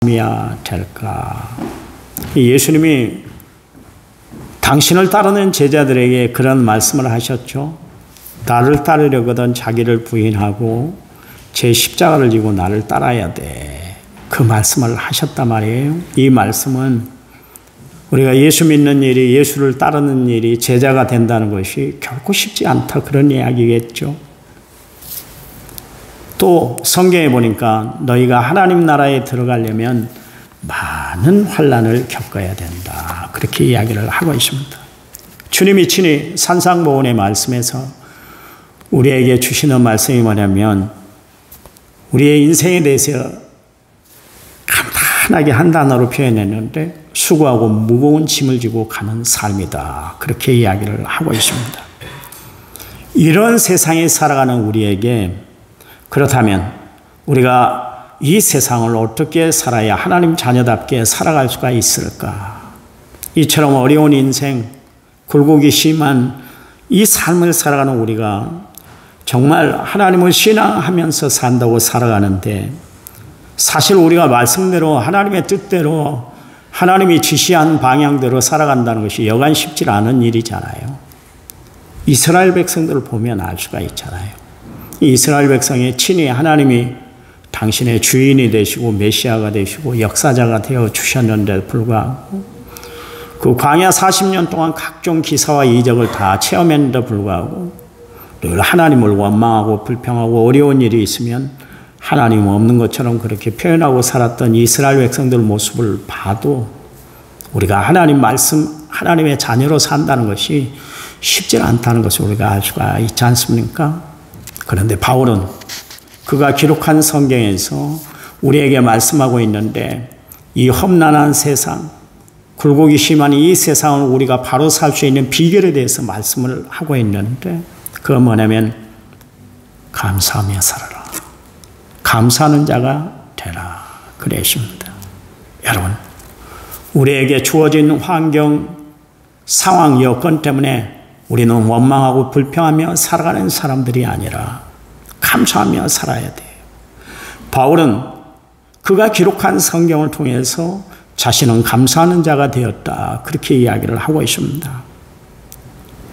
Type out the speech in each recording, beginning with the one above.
이야 될까? 예수님이 당신을 따르는 제자들에게 그런 말씀을 하셨죠. 나를 따르려거든 자기를 부인하고 제 십자가를 지고 나를 따라야 돼. 그 말씀을 하셨단 말이에요. 이 말씀은 우리가 예수 믿는 일이, 예수를 따르는 일이 제자가 된다는 것이 결코 쉽지 않다, 그런 이야기겠죠. 또 성경에 보니까 너희가 하나님 나라에 들어가려면 많은 환난을 겪어야 된다, 그렇게 이야기를 하고 있습니다. 주님이 친히 산상보훈의 말씀에서 우리에게 주시는 말씀이 뭐냐면, 우리의 인생에 대해서 간단하게 한 단어로 표현했는데 수고하고 무거운 짐을 지고 가는 삶이다, 그렇게 이야기를 하고 있습니다. 이런 세상에 살아가는 우리에게, 그렇다면 우리가 이 세상을 어떻게 살아야 하나님 자녀답게 살아갈 수가 있을까? 이처럼 어려운 인생, 굴곡이 심한 이 삶을 살아가는 우리가 정말 하나님을 신앙하면서 산다고 살아가는데, 사실 우리가 말씀대로 하나님의 뜻대로 하나님이 지시한 방향대로 살아간다는 것이 여간 쉽지 않은 일이잖아요. 이스라엘 백성들을 보면 알 수가 있잖아요. 이스라엘 백성이 친히 하나님이 당신의 주인이 되시고 메시아가 되시고 역사자가 되어 주셨는데 불구하고 그 광야 40년 동안 각종 기사와 이적을 다 체험했는데 불구하고 늘 하나님을 원망하고 불평하고 어려운 일이 있으면 하나님 없는 것처럼 그렇게 표현하고 살았던 이스라엘 백성들 모습을 봐도 우리가 하나님 말씀, 하나님의 자녀로 산다는 것이 쉽지 않다는 것을 우리가 알 수가 있지 않습니까? 그런데 바울은 그가 기록한 성경에서 우리에게 말씀하고 있는데, 이 험난한 세상, 굴곡이 심한 이 세상을 우리가 바로 살 수 있는 비결에 대해서 말씀을 하고 있는데, 그건 뭐냐면 감사하며 살아라, 감사하는 자가 되라, 그랬습니다. 여러분, 우리에게 주어진 환경, 상황, 여건 때문에 우리는 원망하고 불평하며 살아가는 사람들이 아니라 감사하며 살아야 돼요. 바울은 그가 기록한 성경을 통해서 자신은 감사하는 자가 되었다, 그렇게 이야기를 하고 있습니다.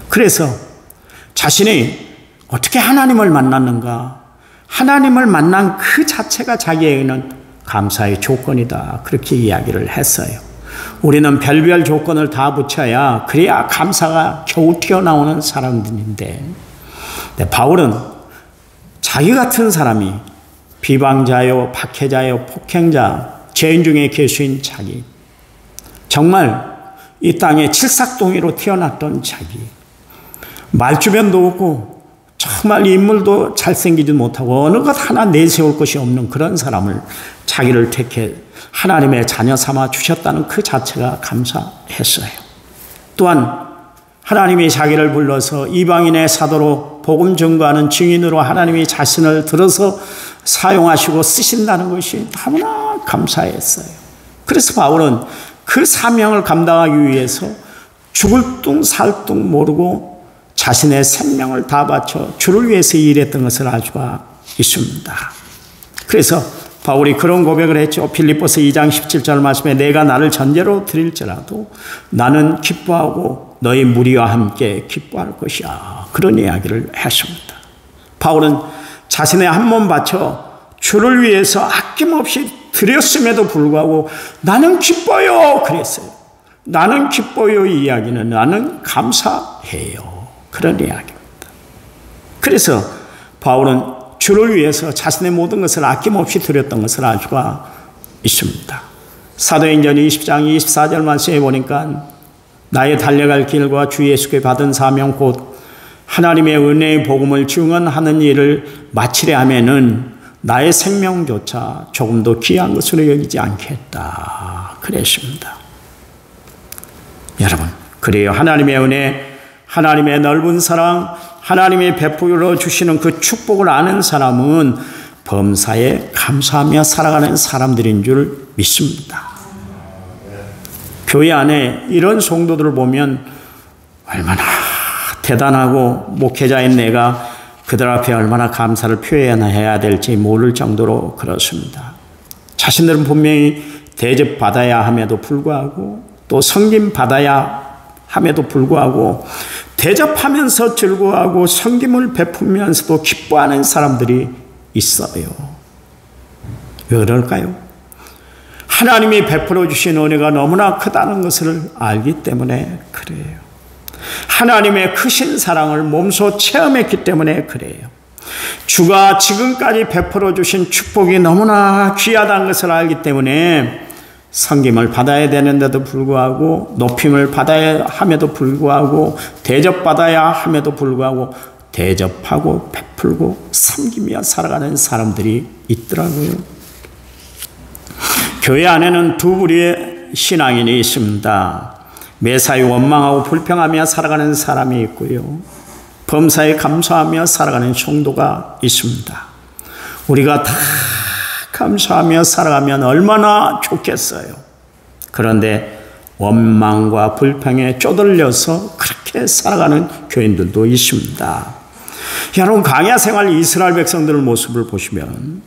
그래서 자신이 어떻게 하나님을 만났는가, 하나님을 만난 그 자체가 자기에게는 감사의 조건이다, 그렇게 이야기를 했어요. 우리는 별별 조건을 다 붙여야 그래야 감사가 겨우 튀어나오는 사람들인데, 바울은 자기 같은 사람이 비방자요, 박해자요, 폭행자, 죄인 중에 괴수인 자기, 정말 이 땅에 칠삭동이로 태어났던 자기, 말주변도 없고 정말 인물도 잘생기지 못하고 어느 것 하나 내세울 것이 없는 그런 사람을 자기를 택해 하나님의 자녀 삼아 주셨다는 그 자체가 감사했어요. 또한 하나님이 자기를 불러서 이방인의 사도로 복음 전거하는 증인으로 하나님이 자신을 들어서 사용하시고 쓰신다는 것이 너무나 감사했어요. 그래서 바울은 그 사명을 감당하기 위해서 죽을 둥 살 둥 모르고 자신의 생명을 다 바쳐 주를 위해서 일했던 것을 알 수가 있습니다. 그래서 바울이 그런 고백을 했죠. 빌립보서 2장 17절 말씀에 내가 나를 전제로 드릴지라도 나는 기뻐하고 너희 무리와 함께 기뻐할 것이야, 그런 이야기를 했습니다. 바울은 자신의 한 몸 바쳐 주를 위해서 아낌없이 드렸음에도 불구하고 나는 기뻐요, 그랬어요. 나는 기뻐요, 이 이야기는 나는 감사해요, 그런 이야기입니다. 그래서 바울은 주를 위해서 자신의 모든 것을 아낌없이 드렸던 것을 알 수가 있습니다. 사도행전 20장 24절 말씀에 보니까 나의 달려갈 길과 주 예수께 받은 사명 곧 하나님의 은혜의 복음을 증언하는 일을 마치려 하면은 나의 생명조차 조금도 귀한 것으로 여기지 않겠다, 그랬습니다. 여러분, 그래요. 하나님의 은혜, 하나님의 넓은 사랑, 하나님의 베풀어 주시는 그 축복을 아는 사람은 범사에 감사하며 살아가는 사람들인 줄 믿습니다. 교회 안에 이런 성도들을 보면 얼마나 대단하고 목회자인 내가 그들 앞에 얼마나 감사를 표현해야 될지 모를 정도로 그렇습니다. 자신들은 분명히 대접받아야 함에도 불구하고 또 섬김받아야 함에도 불구하고 대접하면서 즐거워하고 섬김을 베푸면서도 기뻐하는 사람들이 있어요. 왜 그럴까요? 하나님이 베풀어 주신 은혜가 너무나 크다는 것을 알기 때문에 그래요. 하나님의 크신 사랑을 몸소 체험했기 때문에 그래요. 주가 지금까지 베풀어 주신 축복이 너무나 귀하다는 것을 알기 때문에 섬김을 받아야 되는데도 불구하고 높임을 받아야 함에도 불구하고 대접받아야 함에도 불구하고 대접하고 베풀고 섬기며 살아가는 사람들이 있더라고요. 교회 안에는 두 부류의 신앙인이 있습니다. 매사에 원망하고 불평하며 살아가는 사람이 있고요. 범사에 감사하며 살아가는 성도가 있습니다. 우리가 다 감사하며 살아가면 얼마나 좋겠어요. 그런데 원망과 불평에 쪼들려서 그렇게 살아가는 교인들도 있습니다. 여러분, 광야 생활 이스라엘 백성들의 모습을 보시면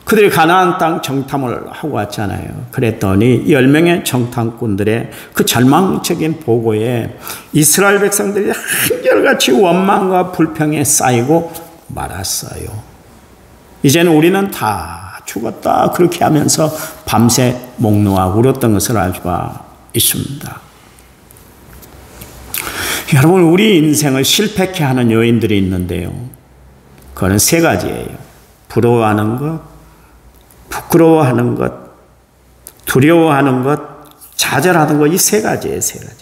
그들이 가나안 땅 정탐을 하고 왔잖아요. 그랬더니 10명의 정탐꾼들의 그 절망적인 보고에 이스라엘 백성들이 한결같이 원망과 불평에 쌓이고 말았어요. 이제는 우리는 다 죽었다, 그렇게 하면서 밤새 목 놓아 울었던 것을 알 수가 있습니다. 여러분, 우리 인생을 실패케 하는 요인들이 있는데요. 그거는 세 가지예요. 부러워하는 것, 부끄러워하는 것, 두려워하는 것, 좌절하는 것, 이 세 가지예요. 세 가지.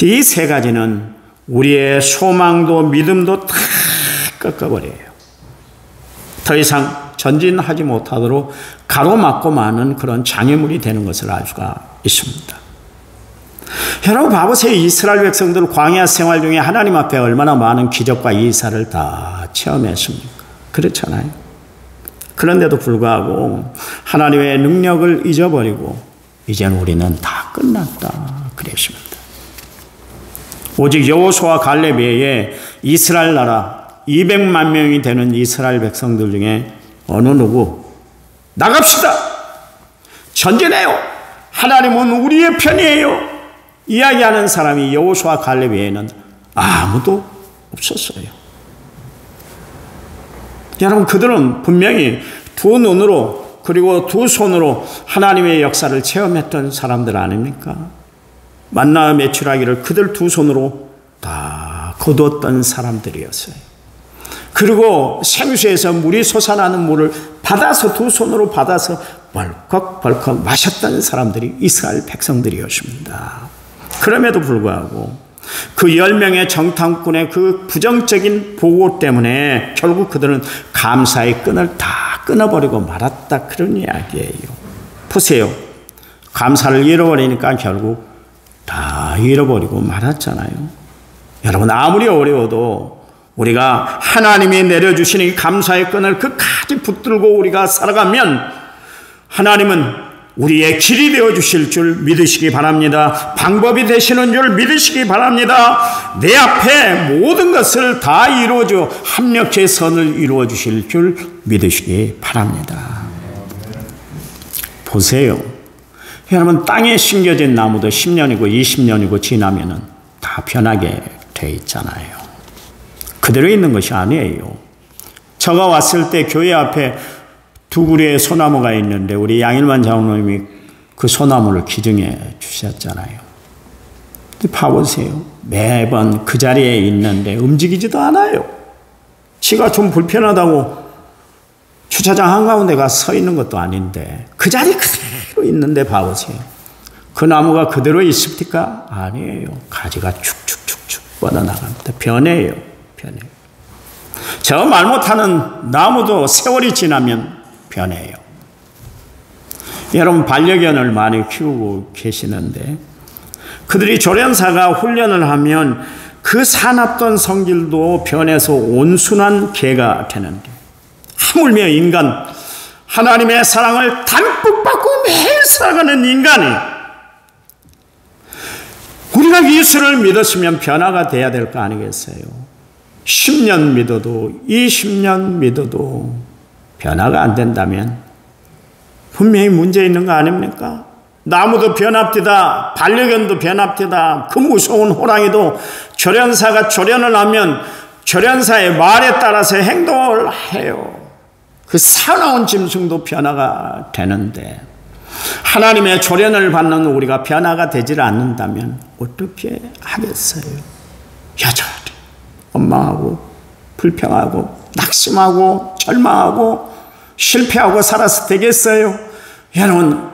이 세 가지는 우리의 소망도 믿음도 다 꺾어버려요. 더 이상 전진하지 못하도록 가로막고 마는 그런 장애물이 되는 것을 알 수가 있습니다. 여러분, 봐보세요. 이스라엘 백성들 광야 생활 중에 하나님 앞에 얼마나 많은 기적과 이사를 다 체험했습니까? 그렇잖아요. 그런데도 불구하고 하나님의 능력을 잊어버리고 이제는 우리는 다 끝났다 그랬습니다. 오직 여호수아 갈렙 외에 이스라엘 나라 200만 명이 되는 이스라엘 백성들 중에 어느 누구 나갑시다, 전진해요, 하나님은 우리의 편이에요 이야기하는 사람이 여호수아 갈렙 외에는 아무도 없었어요. 여러분, 그들은 분명히 두 눈으로 그리고 두 손으로 하나님의 역사를 체험했던 사람들 아닙니까? 만나 매출하기를 그들 두 손으로 다 거두었던 사람들이었어요. 그리고 생수에서 물이 솟아나는 물을 받아서 두 손으로 받아서 벌컥벌컥 마셨던 사람들이 이스라엘 백성들이었습니다. 그럼에도 불구하고 그 10명의 정탐꾼의 그 부정적인 보고 때문에 결국 그들은 감사의 끈을 다 끊어버리고 말았다, 그런 이야기예요. 보세요. 감사를 잃어버리니까 결국 다 잃어버리고 말았잖아요. 여러분, 아무리 어려워도 우리가 하나님이 내려주시는 이 감사의 끈을 끝까지 붙들고 우리가 살아가면 하나님은 우리의 길이 되어주실 줄 믿으시기 바랍니다. 방법이 되시는 줄 믿으시기 바랍니다. 내 앞에 모든 것을 다 이루어줘 합력의 선을 이루어주실 줄 믿으시기 바랍니다. 보세요. 여러분, 땅에 심겨진 나무도 10년이고 20년이고 지나면은 다 변하게 돼 있잖아요. 그대로 있는 것이 아니에요. 제가 왔을 때 교회 앞에 두 그루의 소나무가 있는데 우리 양일만 장로님이 그 소나무를 기증해 주셨잖아요. 봐보세요. 매번 그 자리에 있는데 움직이지도 않아요. 지가 좀 불편하다고 주차장 한가운데 가서 서 있는 것도 아닌데 그 자리 그대로 있는데 봐보세요. 그 나무가 그대로 있습니까? 아니에요. 가지가 축축축축 뻗어나갑니다. 변해요. 변해요. 저 말 못하는 나무도 세월이 지나면 변해요. 여러분, 반려견을 많이 키우고 계시는데 그들이 조련사가 훈련을 하면 그 사납던 성질도 변해서 온순한 개가 되는데 하물며 인간, 하나님의 사랑을 담뿍 받고 매일 살아가는 인간이 우리가 예수를 믿었으면 변화가 돼야 될 거 아니겠어요? 10년 믿어도 20년 믿어도 변화가 안 된다면 분명히 문제 있는 거 아닙니까? 나무도 변합디다. 반려견도 변합디다. 그 무서운 호랑이도 조련사가 조련을 하면 조련사의 말에 따라서 행동을 해요. 그 사나운 짐승도 변화가 되는데 하나님의 조련을 받는 우리가 변화가 되질 않는다면 어떻게 하겠어요? 여전히 원망하고 불평하고 낙심하고 절망하고 실패하고 살아서 되겠어요? 여러분,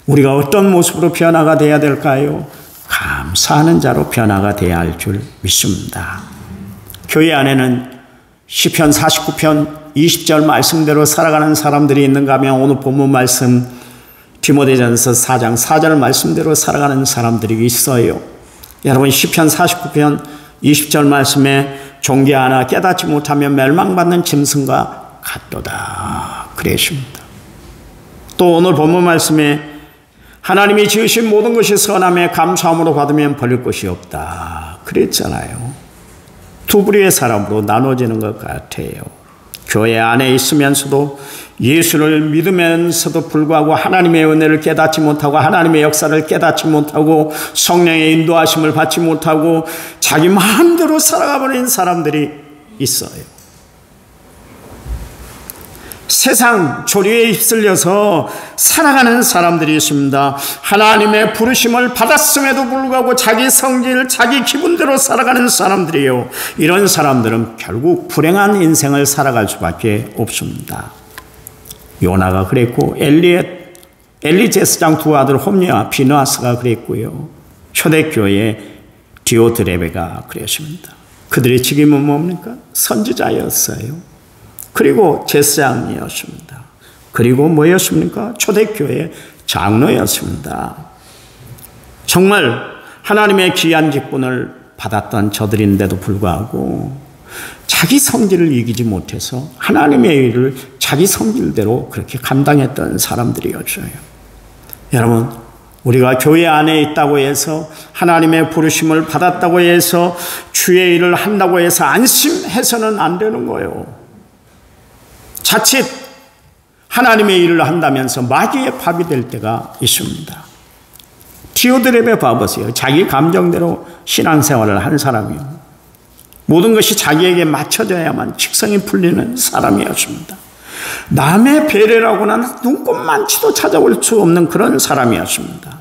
우리가 어떤 모습으로 변화가 돼야 될까요? 감사하는 자로 변화가 돼야 할 줄 믿습니다. 교회 안에는 시편 49편 20절 말씀대로 살아가는 사람들이 있는가 하면 오늘 본문 말씀 디모데전서 4장 4절 말씀대로 살아가는 사람들이 있어요. 여러분, 시편 49편 20절 말씀에 종기 하나 깨닫지 못하면 멸망받는 짐승과 같도다 그랬습니다. 또 오늘 본문 말씀에 하나님이 지으신 모든 것이 선함에 감사함으로 받으면 버릴 것이 없다 그랬잖아요. 두 부류의 사람으로 나눠지는 것 같아요. 교회 안에 있으면서도 예수를 믿으면서도 불구하고 하나님의 은혜를 깨닫지 못하고 하나님의 역사를 깨닫지 못하고 성령의 인도하심을 받지 못하고 자기 마음대로 살아가 버린 사람들이 있어요. 세상 조류에 휩쓸려서 살아가는 사람들이 있습니다. 하나님의 부르심을 받았음에도 불구하고 자기 성질, 자기 기분대로 살아가는 사람들이에요. 이런 사람들은 결국 불행한 인생을 살아갈 수밖에 없습니다. 요나가 그랬고 엘리 제사장 두 아들 홈리와 비느하스가 그랬고요. 초대교회 디오드레베가 그랬습니다. 그들의 직임은 뭡니까? 선지자였어요. 그리고 제사장이었습니다. 그리고 뭐였습니까? 초대교회 장로였습니다. 정말 하나님의 귀한 직분을 받았던 저들인데도 불구하고 자기 성질을 이기지 못해서 하나님의 일을 자기 성질대로 그렇게 감당했던 사람들이었어요. 여러분, 우리가 교회 안에 있다고 해서 하나님의 부르심을 받았다고 해서 주의 일을 한다고 해서 안심해서는 안 되는 거예요. 자칫 하나님의 일을 한다면서 마귀의 밥이 될 때가 있습니다. 디오드레베 봐보세요. 자기 감정대로 신앙생활을 한 사람이요. 모든 것이 자기에게 맞춰져야만 직성이 풀리는 사람이었습니다. 남의 배려라고는 눈꼽만치도 찾아볼 수 없는 그런 사람이었습니다.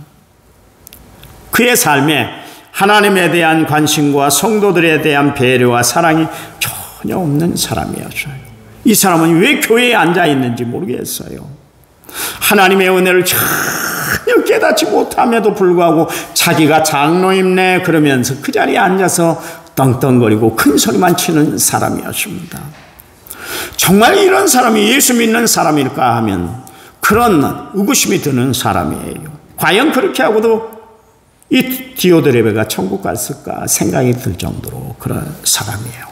그의 삶에 하나님에 대한 관심과 성도들에 대한 배려와 사랑이 전혀 없는 사람이었어요. 이 사람은 왜 교회에 앉아 있는지 모르겠어요. 하나님의 은혜를 전혀 깨닫지 못함에도 불구하고 자기가 장로임네 그러면서 그 자리에 앉아서 떵떵거리고 큰 소리만 치는 사람이었습니다. 정말 이런 사람이 예수 믿는 사람일까 하면 그런 의구심이 드는 사람이에요. 과연 그렇게 하고도 이 디오드레베가 천국 갔을까 생각이 들 정도로 그런 사람이에요.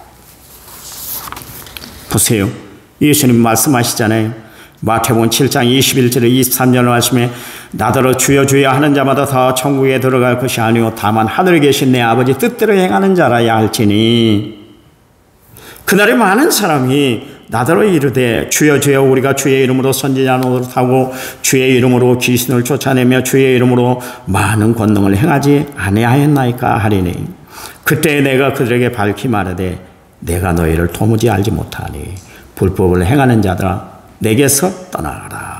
보세요. 예수님 말씀하시잖아요. 마태복음 7장 21절에 23절 말씀에 나더러 주여 주여 하는 자마다 다 천국에 들어갈 것이 아니오 다만 하늘에 계신 내 아버지 뜻대로 행하는 자라야 할지니. 그날에 많은 사람이 나더러 이르되 주여 주여 우리가 주의 이름으로 선지자 노릇하고 주의 이름으로 귀신을 쫓아내며 주의 이름으로 많은 권능을 행하지 아니하였나이까 하리니. 그때 내가 그들에게 밝히 말하되 내가 너희를 도무지 알지 못하니 불법을 행하는 자들아 내게서 떠나가라.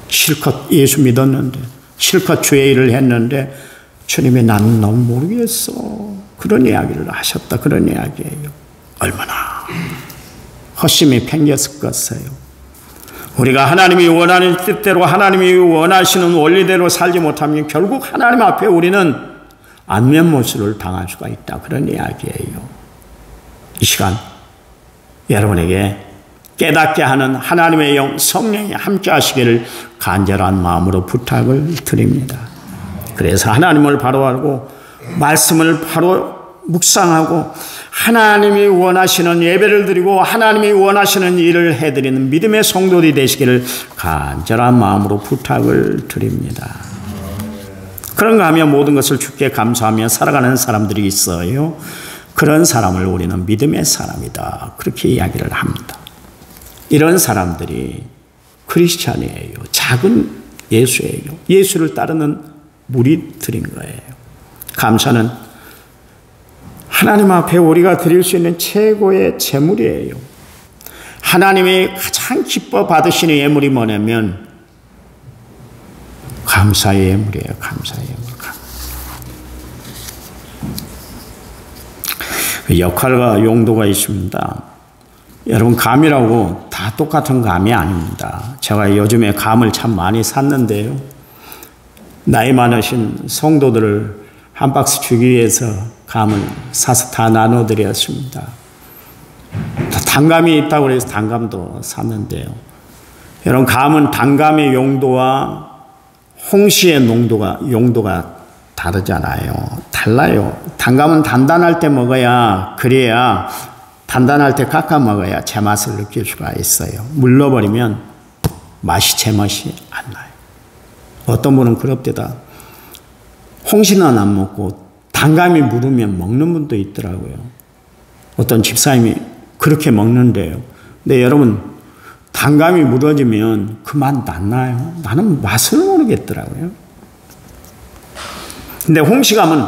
실컷 예수 믿었는데 실컷 주의 일을 했는데 주님이 나는 너무 모르겠어 그런 이야기를 하셨다. 그런 이야기예요. 얼마나 허심이 팽겼을까요. 우리가 하나님이 원하는 뜻대로 하나님이 원하시는 원리대로 살지 못하면 결국 하나님 앞에 우리는 안면모습을 당할 수가 있다. 그런 이야기예요. 이 시간 여러분에게 깨닫게 하는 하나님의 영 성령이 함께 하시기를 간절한 마음으로 부탁을 드립니다. 그래서 하나님을 바로 알고 말씀을 바로 묵상하고 하나님이 원하시는 예배를 드리고 하나님이 원하시는 일을 해드리는 믿음의 성도들이 되시기를 간절한 마음으로 부탁을 드립니다. 그런가 하면 모든 것을 주께 감사하며 살아가는 사람들이 있어요. 그런 사람을 우리는 믿음의 사람이다. 그렇게 이야기를 합니다. 이런 사람들이 크리스찬이에요. 작은 예수예요. 예수를 따르는 무리들인 거예요. 감사는 하나님 앞에 우리가 드릴 수 있는 최고의 제물이에요. 하나님이 가장 기뻐 받으시는 예물이 뭐냐면 감사의 예물이에요. 감사의 예물. 역할과 용도가 있습니다. 여러분, 감이라고 다 똑같은 감이 아닙니다. 제가 요즘에 감을 참 많이 샀는데요. 나이 많으신 성도들을 한 박스 주기 위해서 감을 사서 다 나눠드렸습니다. 단감이 있다고 해서 단감도 샀는데요. 여러분, 감은 단감의 용도와 홍시의 용도가 다르잖아요. 달라요. 단감은 단단할 때 먹어야, 그래야 단단할 때 깎아 먹어야 제맛을 느낄 수가 있어요. 물러버리면 제맛이 안 나요. 어떤 분은 그럽디다. 홍시는 안 먹고 단감이 무르면 먹는 분도 있더라고요. 어떤 집사님이 그렇게 먹는데요. 근데 여러분, 단감이 무너지면 그 맛 안 나요. 나는 맛을 모르겠더라고요. 근데 홍시감은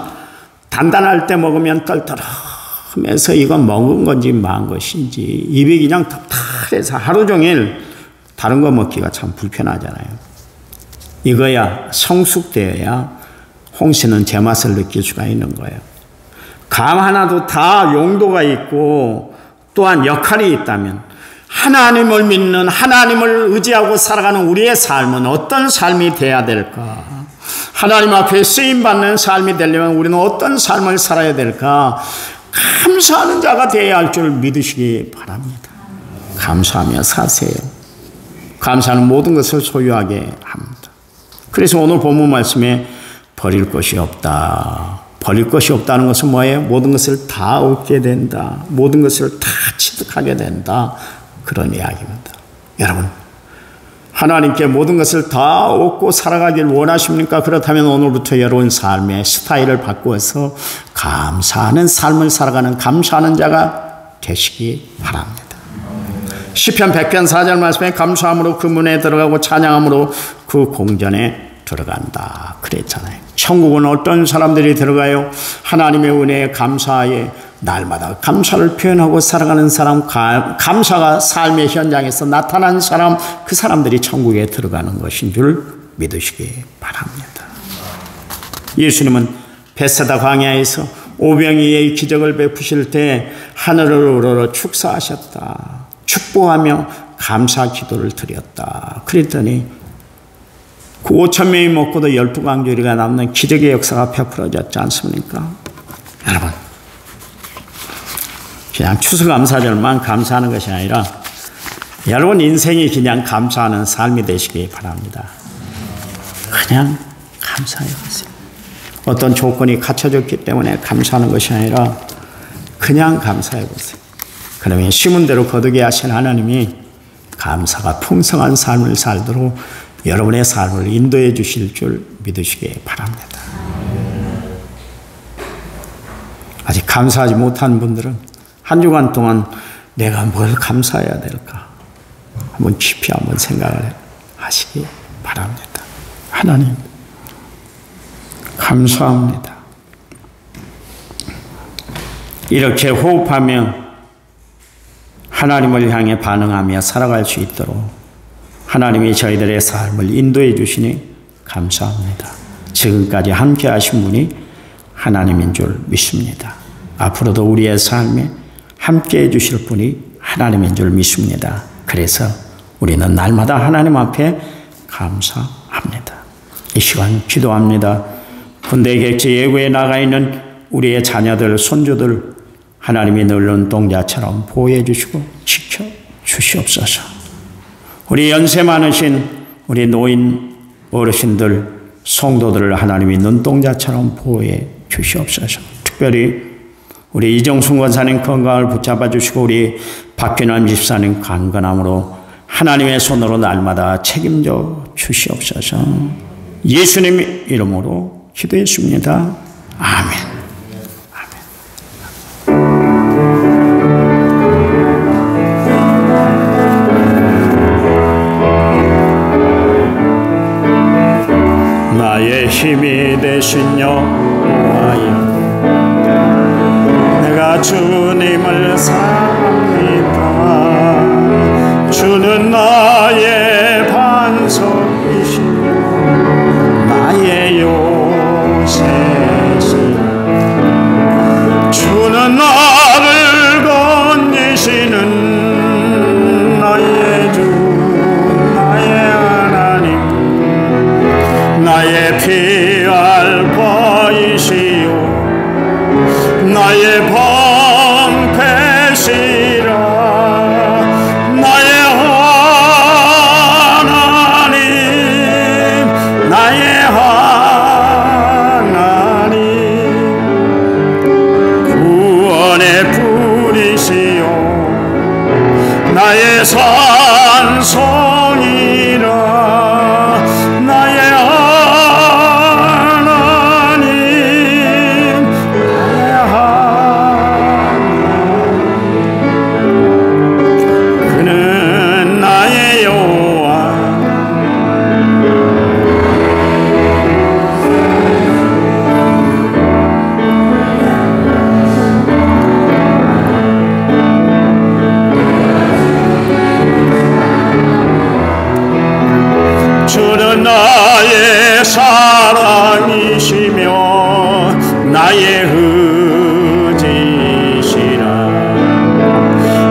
단단할 때 먹으면 떨떠름해서 이건 먹은 건지 망한 것인지 입이 그냥 텁텁해서 하루 종일 다른 거 먹기가 참 불편하잖아요. 이거야 성숙되어야 홍시는 제맛을 느낄 수가 있는 거예요. 감 하나도 다 용도가 있고 또한 역할이 있다면 하나님을 믿는, 하나님을 의지하고 살아가는 우리의 삶은 어떤 삶이 돼야 될까? 하나님 앞에 쓰임받는 삶이 되려면 우리는 어떤 삶을 살아야 될까? 감사하는 자가 되어야 할 줄 믿으시기 바랍니다. 감사하며 사세요. 감사는 모든 것을 소유하게 합니다. 그래서 오늘 본문 말씀에 버릴 것이 없다. 버릴 것이 없다는 것은 뭐예요? 모든 것을 다 얻게 된다. 모든 것을 다 취득하게 된다. 그런 이야기입니다. 여러분, 하나님께 모든 것을 다 얻고 살아가길 원하십니까? 그렇다면 오늘부터 여러분 삶의 스타일을 바꾸어서 감사하는 삶을 살아가는 감사하는 자가 되시기 바랍니다. 시편 100편 4절 말씀에 감사함으로 그 문에 들어가고 찬양함으로 그 공전에 들어간다 그랬잖아요. 천국은 어떤 사람들이 들어가요? 하나님의 은혜에 감사에 날마다 감사를 표현하고 살아가는 사람, 감사가 삶의 현장에서 나타난 사람, 그 사람들이 천국에 들어가는 것인 줄 믿으시기 바랍니다. 예수님은 베세다 광야에서 오병이의 기적을 베푸실 때 하늘을 우러러 축사하셨다. 축복하며 감사 기도를 드렸다. 그랬더니 그 5,000명이 먹고도 12광주리가 남는 기적의 역사가 베풀어졌지 않습니까? 여러분, 그냥 추수감사절만 감사하는 것이 아니라 여러분 인생이 그냥 감사하는 삶이 되시기 바랍니다. 그냥 감사해 보세요. 어떤 조건이 갖춰졌기 때문에 감사하는 것이 아니라 그냥 감사해 보세요. 그러면 심은 대로 거두게 하신 하나님이 감사가 풍성한 삶을 살도록 여러분의 삶을 인도해 주실 줄 믿으시기 바랍니다. 아직 감사하지 못한 분들은 한 주간 동안 내가 뭘 감사해야 될까? 한번 깊이 한번 생각을 하시기 바랍니다. 하나님, 감사합니다. 이렇게 호흡하며 하나님을 향해 반응하며 살아갈 수 있도록 하나님이 저희들의 삶을 인도해 주시니 감사합니다. 지금까지 함께 하신 분이 하나님인 줄 믿습니다. 앞으로도 우리의 삶에 함께 해 주실 분이 하나님인 줄 믿습니다. 그래서 우리는 날마다 하나님 앞에 감사합니다. 이 시간 기도합니다. 군대 객지 예고에 나가 있는 우리의 자녀들, 손주들 하나님이 늘 눈동자처럼 보호해 주시고 지켜 주시옵소서. 우리 연세 많으신 우리 노인 어르신들, 성도들을 하나님이 눈동자처럼 보호해 주시옵소서. 특별히 우리 이정순 권사님 건강을 붙잡아 주시고 우리 박균환 집사님 강건함으로 하나님의 손으로 날마다 책임져 주시옵소서. 예수님 이름으로 기도했습니다. 아멘. 아멘. 힘이 되신 여호와여, 내가 주님을 사랑합니다. 주는 나의 반석이시며 나의 요새시니 주는 나를 건지시는 나의 주 나의 하나님, 나의 피알바이시요 나의 방패시라. 나의 하나님, 나의 하나님, 구원의 뿌리시요 나의 산성이라. 나의 하나님, 나의 하나님, 그는 나의 여호와, 주는 나의 사랑이시며 나의 의지시라.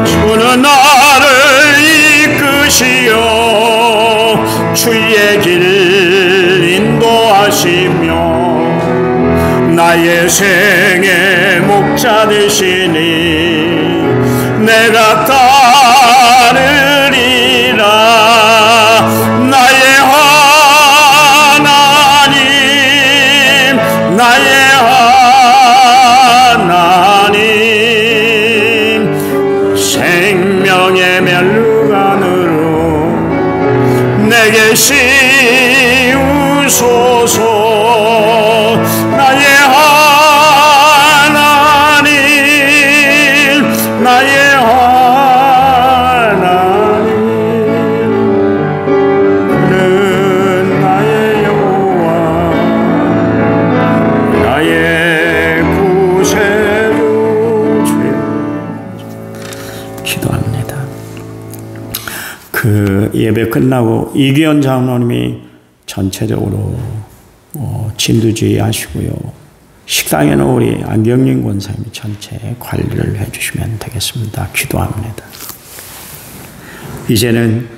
주는 나를 이끄시어 주의 길 인도하시며 나의 생의 목자 되시니 내가 따르리라. 나의 하나님, 나의 하나님, 생명의 멸류관으로 내게 씌우소서. 나의 하나님, 나의 하나님, 그는 나의 여호와, 나의 구세주 주여. 기도합니다. 그 예배 끝나고 이기현 장로님이 전체적으로 진두지휘 하시고요. 식당에는 우리 안경림 권사님이 전체 관리를 해주시면 되겠습니다. 기도합니다. 이제는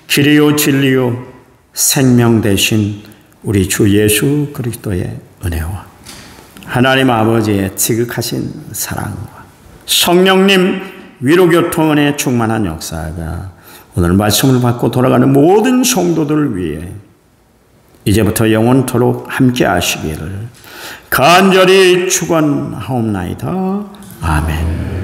길이요 진리요 생명 되신 우리 주 예수 그리스도의 은혜와 하나님 아버지의 지극하신 사랑과 성령님 위로교통원의 충만한 역사가 오늘 말씀을 받고 돌아가는 모든 성도들을 위해 이제부터 영원토록 함께 하시기를 간절히 축원하옵나이다. 아멘.